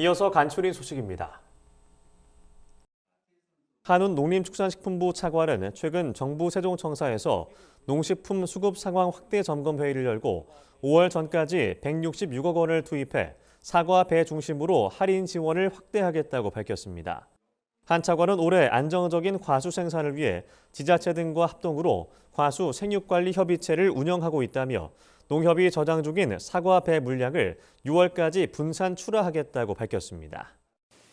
이어서 간추린 소식입니다. 한운 농림축산식품부 차관은 최근 정부 세종청사에서 농식품 수급 상황 확대 점검 회의를 열고 5월 전까지 166억 원을 투입해 사과, 배 중심으로 할인 지원을 확대하겠다고 밝혔습니다. 한 차관은 올해 안정적인 과수 생산을 위해 지자체 등과 합동으로 과수 생육관리 협의체를 운영하고 있다며 농협이 저장 중인 사과, 배 물량을 6월까지 분산 출하하겠다고 밝혔습니다.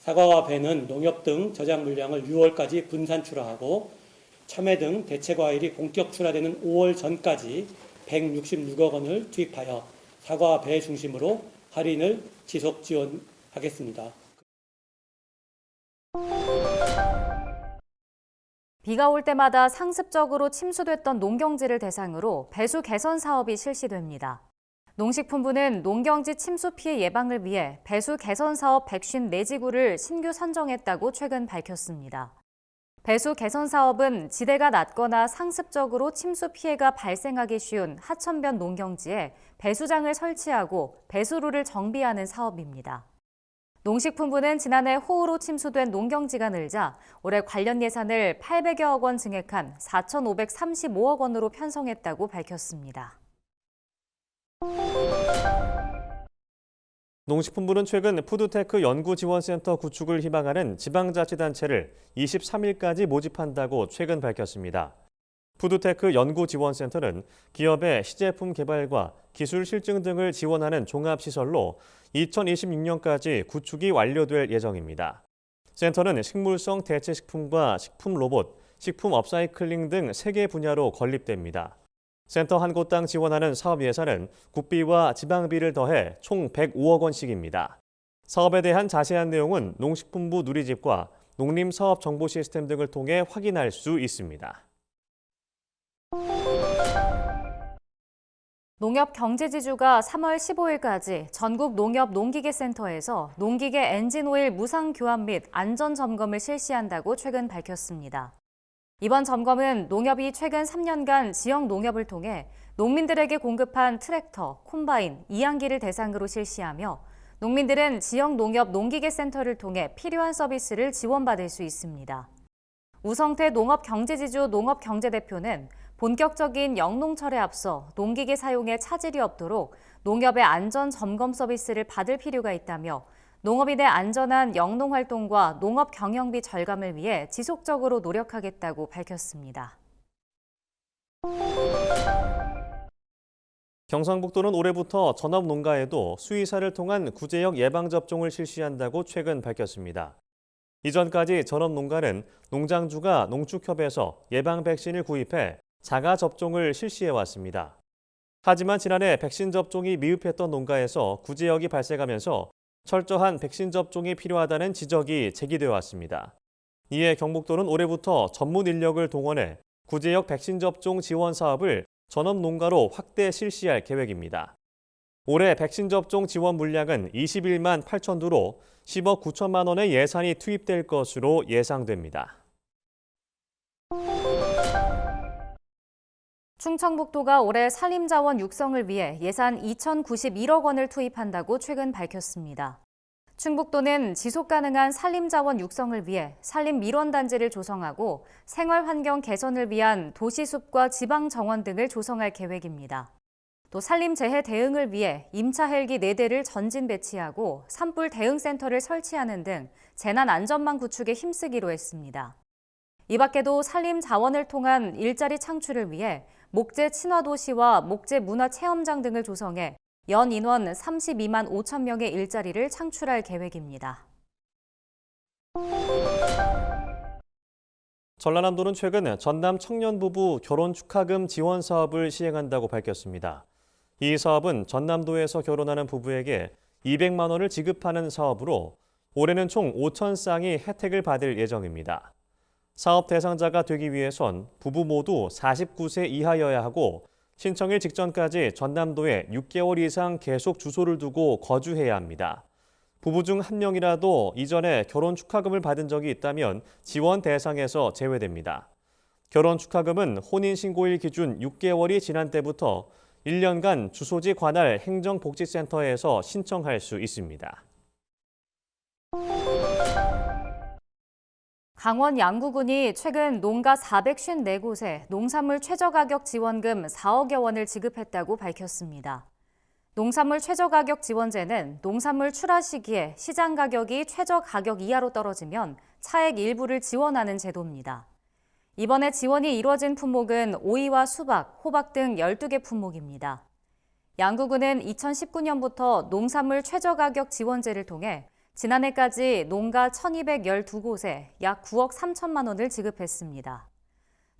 사과와 배는 농협 등 저장 물량을 6월까지 분산 출하하고 참외 등 대체 과일이 본격 출하되는 5월 전까지 166억 원을 투입하여 사과와 배 중심으로 할인을 지속 지원하겠습니다. 비가 올 때마다 상습적으로 침수됐던 농경지를 대상으로 배수 개선 사업이 실시됩니다. 농식품부는 농경지 침수 피해 예방을 위해 배수 개선 사업 154지구를 신규 선정했다고 최근 밝혔습니다. 배수 개선 사업은 지대가 낮거나 상습적으로 침수 피해가 발생하기 쉬운 하천변 농경지에 배수장을 설치하고 배수로를 정비하는 사업입니다. 농식품부는 지난해 호우로 침수된 농경지가 늘자 올해 관련 예산을 800여억 원 증액한 4,535억 원으로 편성했다고 밝혔습니다. 농식품부는 최근 푸드테크 연구지원센터 구축을 희망하는 지방자치단체를 23일까지 모집한다고 최근 밝혔습니다. 푸드테크 연구지원센터는 기업의 시제품 개발과 기술 실증 등을 지원하는 종합시설로 2026년까지 구축이 완료될 예정입니다. 센터는 식물성 대체식품과 식품 로봇, 식품 업사이클링 등 3개 분야로 건립됩니다. 센터 한 곳당 지원하는 사업 예산은 국비와 지방비를 더해 총 105억 원씩입니다. 사업에 대한 자세한 내용은 농식품부 누리집과 농림사업정보 시스템 등을 통해 확인할 수 있습니다. 농협경제지주가 3월 15일까지 전국 농협 농기계센터에서 농기계 엔진오일 무상 교환 및 안전 점검을 실시한다고 최근 밝혔습니다. 이번 점검은 농협이 최근 3년간 지역 농협을 통해 농민들에게 공급한 트랙터, 콤바인, 이항기를 대상으로 실시하며 농민들은 지역 농협 농기계센터를 통해 필요한 서비스를 지원받을 수 있습니다. 우성태 농업경제지주 농업경제대표는 본격적인 영농철에 앞서 농기계 사용에 차질이 없도록 농협의 안전 점검 서비스를 받을 필요가 있다며 농업인의 안전한 영농 활동과 농업 경영비 절감을 위해 지속적으로 노력하겠다고 밝혔습니다. 경상북도는 올해부터 전업농가에도 수의사를 통한 구제역 예방접종을 실시한다고 최근 밝혔습니다. 이전까지 전업농가는 농장주가 농축협에서 예방 백신을 구입해 자가 접종을 실시해왔습니다. 하지만 지난해 백신 접종이 미흡했던 농가에서 구제역이 발생하면서 철저한 백신 접종이 필요하다는 지적이 제기되어 왔습니다. 이에 경북도는 올해부터 전문 인력을 동원해 구제역 백신 접종 지원 사업을 전업농가로 확대 실시할 계획입니다. 올해 백신 접종 지원 물량은 21만 8천 두로 10억 9천만 원의 예산이 투입될 것으로 예상됩니다. 충청북도가 올해 산림자원 육성을 위해 예산 2,091억 원을 투입한다고 최근 밝혔습니다. 충북도는 지속가능한 산림자원 육성을 위해 산림밀원단지를 조성하고 생활환경 개선을 위한 도시숲과 지방정원 등을 조성할 계획입니다. 또 산림재해 대응을 위해 임차 헬기 4대를 전진 배치하고 산불 대응센터를 설치하는 등 재난안전망 구축에 힘쓰기로 했습니다. 이 밖에도 산림 자원을 통한 일자리 창출을 위해 목재 친화도시와 목재 문화체험장 등을 조성해 연 인원 32만 5천 명의 일자리를 창출할 계획입니다. 전라남도는 최근 전남 청년 부부 결혼 축하금 지원 사업을 시행한다고 밝혔습니다. 이 사업은 전남도에서 결혼하는 부부에게 200만 원을 지급하는 사업으로 올해는 총 5천 쌍이 혜택을 받을 예정입니다. 사업 대상자가 되기 위해선 부부 모두 49세 이하여야 하고 신청일 직전까지 전남도에 6개월 이상 계속 주소를 두고 거주해야 합니다. 부부 중 한 명이라도 이전에 결혼 축하금을 받은 적이 있다면 지원 대상에서 제외됩니다. 결혼 축하금은 혼인신고일 기준 6개월이 지난 때부터 1년간 주소지 관할 행정복지센터에서 신청할 수 있습니다. 강원 양구군이 최근 농가 454곳에 농산물 최저가격 지원금 4억여 원을 지급했다고 밝혔습니다. 농산물 최저가격 지원제는 농산물 출하 시기에 시장 가격이 최저가격 이하로 떨어지면 차액 일부를 지원하는 제도입니다. 이번에 지원이 이뤄진 품목은 오이와 수박, 호박 등 12개 품목입니다. 양구군은 2019년부터 농산물 최저가격 지원제를 통해 지난해까지 농가 1,212곳에 약 9억 3천만 원을 지급했습니다.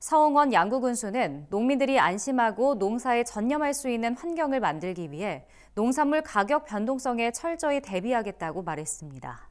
서홍원 양구군수는 농민들이 안심하고 농사에 전념할 수 있는 환경을 만들기 위해 농산물 가격 변동성에 철저히 대비하겠다고 말했습니다.